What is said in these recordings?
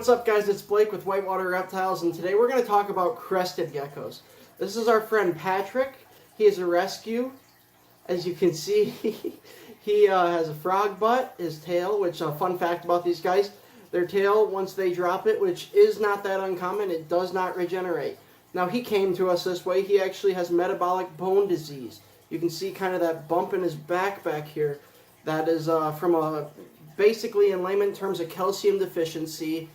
What's up, guys? It's Blake with Whitewater Reptiles, and today we're going to talk about crested geckos. This is our friend Patrick. He is a rescue. As you can see, he has a frog butt, his tail, which a fun fact about these guys, their tail, once they drop it, which is not that uncommon, it does not regenerate. Now, he came to us this way. He actually has metabolic bone disease. You can see kind of that bump in his back here. That is from basically, in layman terms, a calcium deficiency.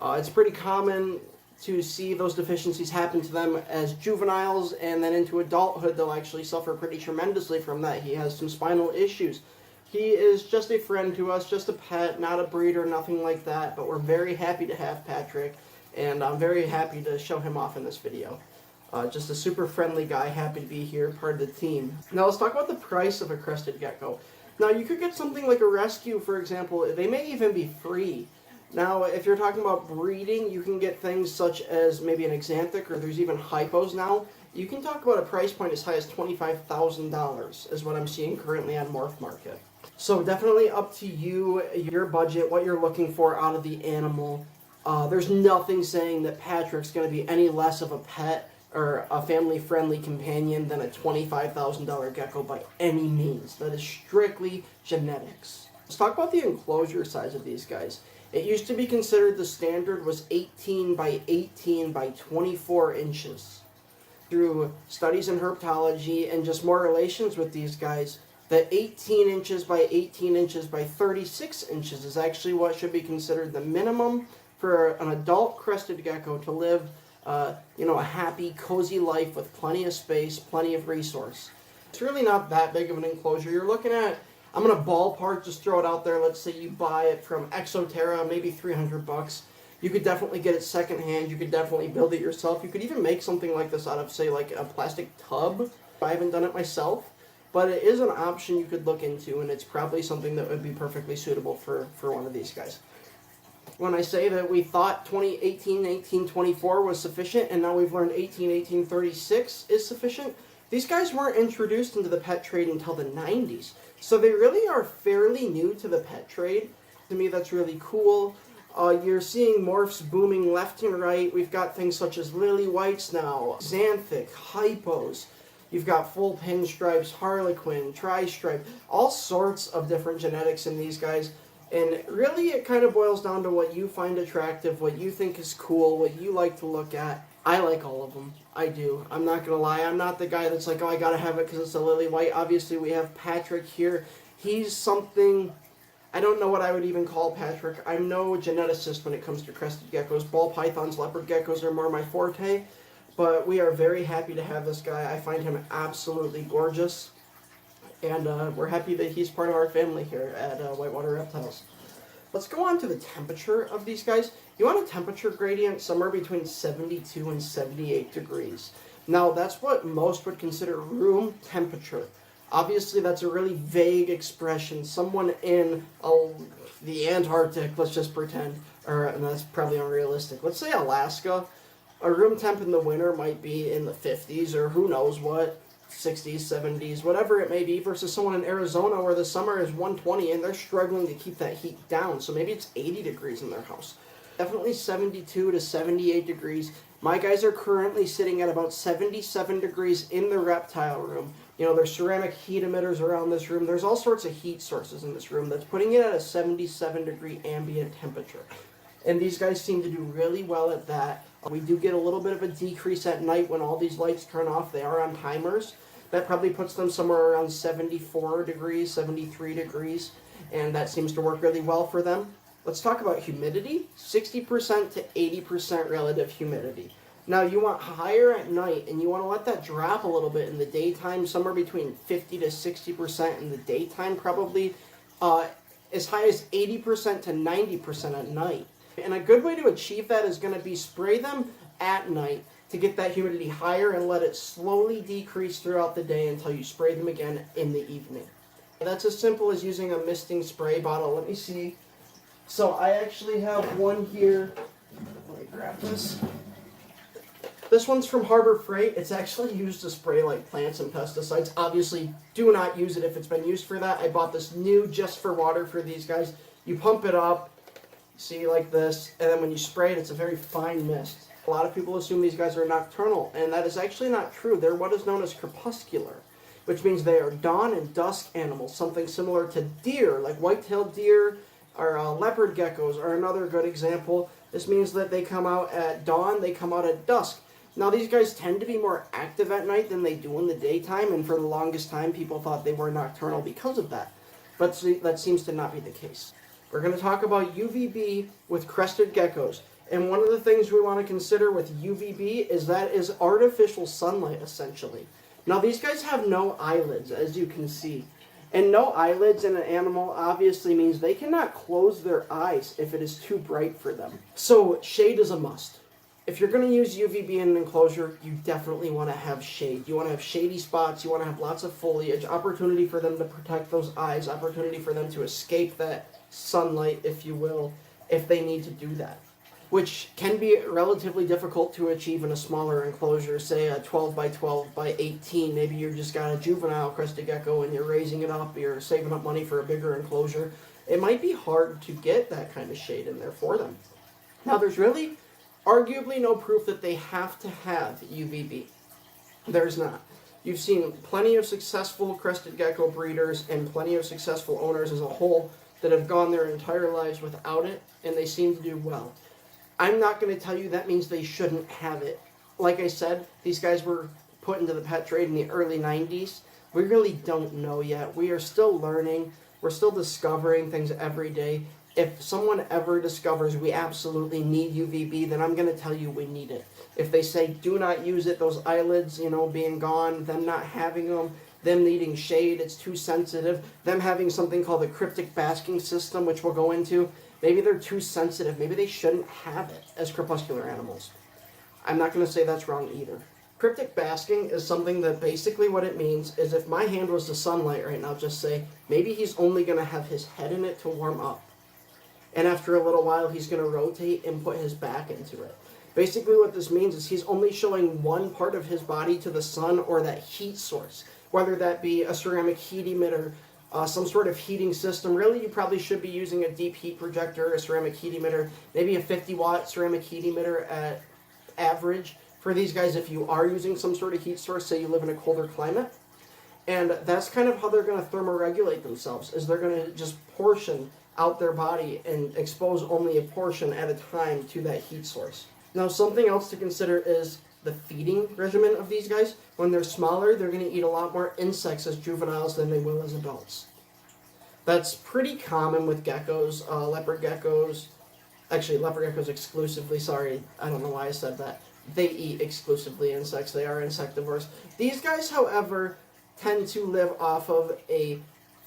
It's pretty common to see those deficiencies happen to them as juveniles, and then into adulthood they'll actually suffer pretty tremendously from that. He has some spinal issues. He is just a friend to us, just a pet, not a breeder, nothing like that, but we're very happy to have Patrick, and I'm very happy to show him off in this video. Just a super friendly guy, happy to be here, part of the team. Now let's talk about the price of a crested gecko. Now you could get something like a rescue, for example. They may even be free. Now, if you're talking about breeding, you can get things such as maybe an enchanting, or there's even hypos now. You can talk about a price point as high as $25,000 is what I'm seeing currently on Morph Market. So definitely up to you, your budget, what you're looking for out of the animal. There's nothing saying that Patrick's going to be any less of a pet or a family-friendly companion than a $25,000 gecko by any means. That is strictly genetics. Let's talk about the enclosure size of these guys. It used to be considered the standard was 18 by 18 by 24 inches. Through studies in herpetology and just more relations with these guys, the 18 inches by 18 inches by 36 inches is actually what should be considered the minimum for an adult crested gecko to live a happy, cozy life with plenty of space, plenty of resource. It's really not that big of an enclosure. You're looking at, I'm going to ballpark, just throw it out there. Let's say you buy it from Exoterra, maybe $300. You could definitely get it secondhand. You could definitely build it yourself. You could even make something like this out of, say, like a plastic tub. I haven't done it myself, but it is an option you could look into, and it's probably something that would be perfectly suitable for one of these guys. When I say that we thought 2018, 1824 was sufficient, and now we've learned 1836 is sufficient, these guys weren't introduced into the pet trade until the 90s. So they really are fairly new to the pet trade. To me, that's really cool. You're seeing morphs booming left and right. We've got things such as lily whites now, xanthic, hypos. You've got full pinstripes, harlequin, tri-stripe, all sorts of different genetics in these guys. And really, it kind of boils down to what you find attractive, what you think is cool, what you like to look at. I like all of them. I do. I'm not going to lie. I'm not the guy that's like, oh, I got to have it because it's a lily white. Obviously, we have Patrick here. He's something, I don't know what I would even call Patrick. I'm no geneticist when it comes to crested geckos. Ball pythons, leopard geckos are more my forte. But we are very happy to have this guy. I find him absolutely gorgeous. And we're happy that he's part of our family here at Whitewater Reptiles. Let's go on to the temperature of these guys. You want a temperature gradient somewhere between 72 and 78 degrees. Now, that's what most would consider room temperature. Obviously, that's a really vague expression. Someone in the Antarctic, let's just pretend, and that's probably unrealistic. Let's say Alaska, a room temp in the winter might be in the 50s, or who knows what. 60s, 70s, whatever it may be, versus someone in Arizona where the summer is 120 and they're struggling to keep that heat down. So maybe it's 80 degrees in their house. Definitely 72 to 78 degrees. My guys are currently sitting at about 77 degrees in the reptile room. You know, there's ceramic heat emitters around this room. There's all sorts of heat sources in this room that's putting it at a 77 degree ambient temperature. And these guys seem to do really well at that. We do get a little bit of a decrease at night when all these lights turn off. They are on timers. That probably puts them somewhere around 74 degrees, 73 degrees, and that seems to work really well for them. Let's talk about humidity. 60% to 80% relative humidity. Now, you want higher at night, and you want to let that drop a little bit in the daytime, somewhere between 50 to 60% in the daytime, probably as high as 80% to 90% at night. And a good way to achieve that is going to be spray them at night to get that humidity higher and let it slowly decrease throughout the day until you spray them again in the evening. That's as simple as using a misting spray bottle. Let me see. So I actually have one here. Let me grab this. This one's from Harbor Freight. It's actually used to spray like plants and pesticides. Obviously, do not use it if it's been used for that. I bought this new just for water for these guys. You pump it up, See, like this, and then when you spray it, it's a very fine mist. A lot of people assume these guys are nocturnal, and that is actually not true. They're what is known as crepuscular, which means they are dawn and dusk animals, something similar to deer, like white-tailed deer, or leopard geckos are another good example. This means that they come out at dawn, they come out at dusk. Now, these guys tend to be more active at night than they do in the daytime, and for the longest time, people thought they were nocturnal because of that. But that seems to not be the case. We're going to talk about UVB with crested geckos. And one of the things we want to consider with UVB is that is artificial sunlight, essentially. Now, these guys have no eyelids, as you can see. And no eyelids in an animal obviously means they cannot close their eyes if it is too bright for them. So, shade is a must. If you're going to use UVB in an enclosure, you definitely want to have shade. You want to have shady spots, you want to have lots of foliage, opportunity for them to protect those eyes, opportunity for them to escape that sunlight, if you will, if they need to do that. Which can be relatively difficult to achieve in a smaller enclosure, say a 12 by 12 by 18. Maybe you just got a juvenile crested gecko and you're raising it up, you're saving up money for a bigger enclosure. It might be hard to get that kind of shade in there for them. Now, there's really arguably no proof that they have to have UVB. There's not. You've seen plenty of successful crested gecko breeders and plenty of successful owners as a whole that have gone their entire lives without it, and they seem to do well. I'm not going to tell you that means they shouldn't have it. Like I said, these guys were put into the pet trade in the early 90s. We really don't know yet. We are still learning. We're still discovering things every day. If someone ever discovers we absolutely need UVB, then I'm going to tell you we need it. If they say do not use it, those eyelids, being gone, them not having them needing shade, it's too sensitive, them having something called the cryptic basking system, which we'll go into, maybe they're too sensitive. Maybe they shouldn't have it as crepuscular animals. I'm not going to say that's wrong either. Cryptic basking is something that basically what it means is if my hand was the sunlight right now, just say, maybe he's only going to have his head in it to warm up. And after a little while, he's going to rotate and put his back into it. Basically what this means is he's only showing one part of his body to the sun or that heat source, whether that be a ceramic heat emitter, some sort of heating system. Really, you probably should be using a deep heat projector, a ceramic heat emitter, maybe a 50-watt ceramic heat emitter at average for these guys if you are using some sort of heat source, say you live in a colder climate. And that's kind of how they're going to thermoregulate themselves, is they're going to just portion out their body and expose only a portion at a time to that heat source. Now, something else to consider is the feeding regimen of these guys. When they're smaller, they're going to eat a lot more insects as juveniles than they will as adults. That's pretty common with geckos, leopard geckos. Actually, leopard geckos exclusively, sorry, I don't know why I said that. They eat exclusively insects. They are insectivores. These guys, however, tend to live off of a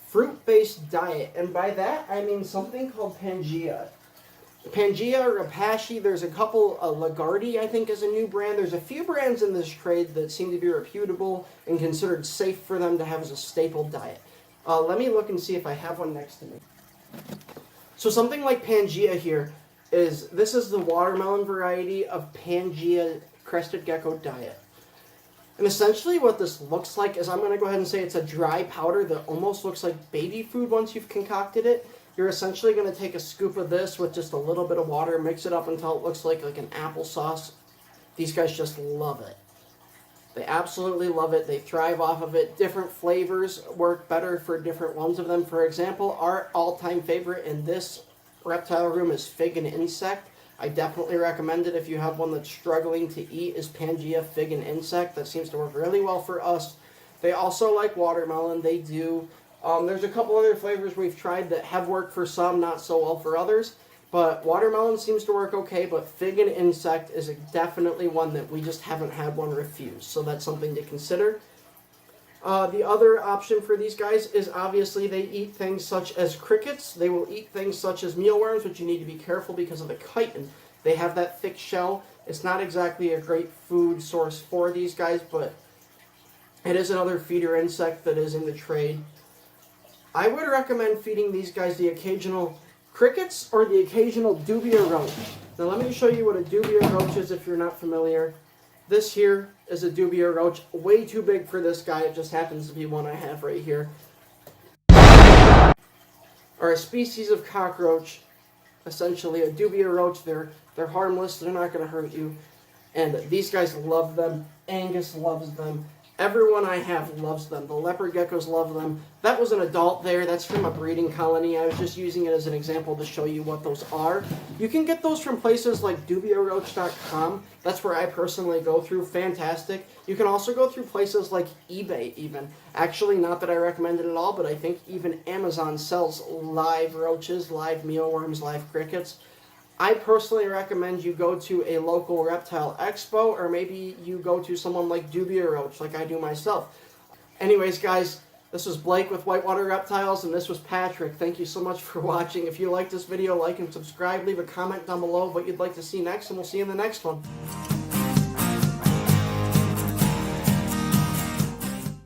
fruit-based diet, and by that I mean something called Pangea. Pangea or Apache, there's a couple, Lagarde I think is a new brand. There's a few brands in this trade that seem to be reputable and considered safe for them to have as a staple diet. Let me look and see if I have one next to me. So something like Pangea here this is the watermelon variety of Pangea crested gecko diet. And essentially what this looks like is, I'm going to go ahead and say it's a dry powder that almost looks like baby food once you've concocted it. You're essentially going to take a scoop of this with just a little bit of water, mix it up until it looks like an applesauce. These guys just love it. They absolutely love it. They thrive off of it. Different flavors work better for different ones of them. For example, our all-time favorite in this reptile room is fig and insect. I definitely recommend it if you have one that's struggling to eat, is Pangea fig and insect. That seems to work really well for us. They also like watermelon. They do. There's a couple other flavors we've tried that have worked for some, not so well for others. But watermelon seems to work okay, but fig and insect is definitely one that we just haven't had one refuse. So that's something to consider. The other option for these guys is obviously they eat things such as crickets. They will eat things such as mealworms, which you need to be careful because of the chitin. They have that thick shell. It's not exactly a great food source for these guys, but it is another feeder insect that is in the trade. I would recommend feeding these guys the occasional crickets or the occasional dubia roach. Now let me show you what a dubia roach is if you're not familiar. This here is a dubia roach, way too big for this guy. It just happens to be one I have right here. Or a species of cockroach essentially a dubia roach. They're harmless. They're not going to hurt you. And these guys love them. Angus loves them. Everyone I have loves them. The leopard geckos love them. That was an adult there. That's from a breeding colony. I was just using it as an example to show you what those are. You can get those from places like dubiaroach.com. That's where I personally go through. Fantastic. You can also go through places like eBay even. Actually, not that I recommend it at all, but I think even Amazon sells live roaches, live mealworms, live crickets. I personally recommend you go to a local reptile expo, or maybe you go to someone like Dubia Roach, like I do myself. Anyways, guys, this was Blake with Whitewater Reptiles, and this was Patrick. Thank you so much for watching. If you like this video, like and subscribe. Leave a comment down below of what you'd like to see next, and we'll see you in the next one.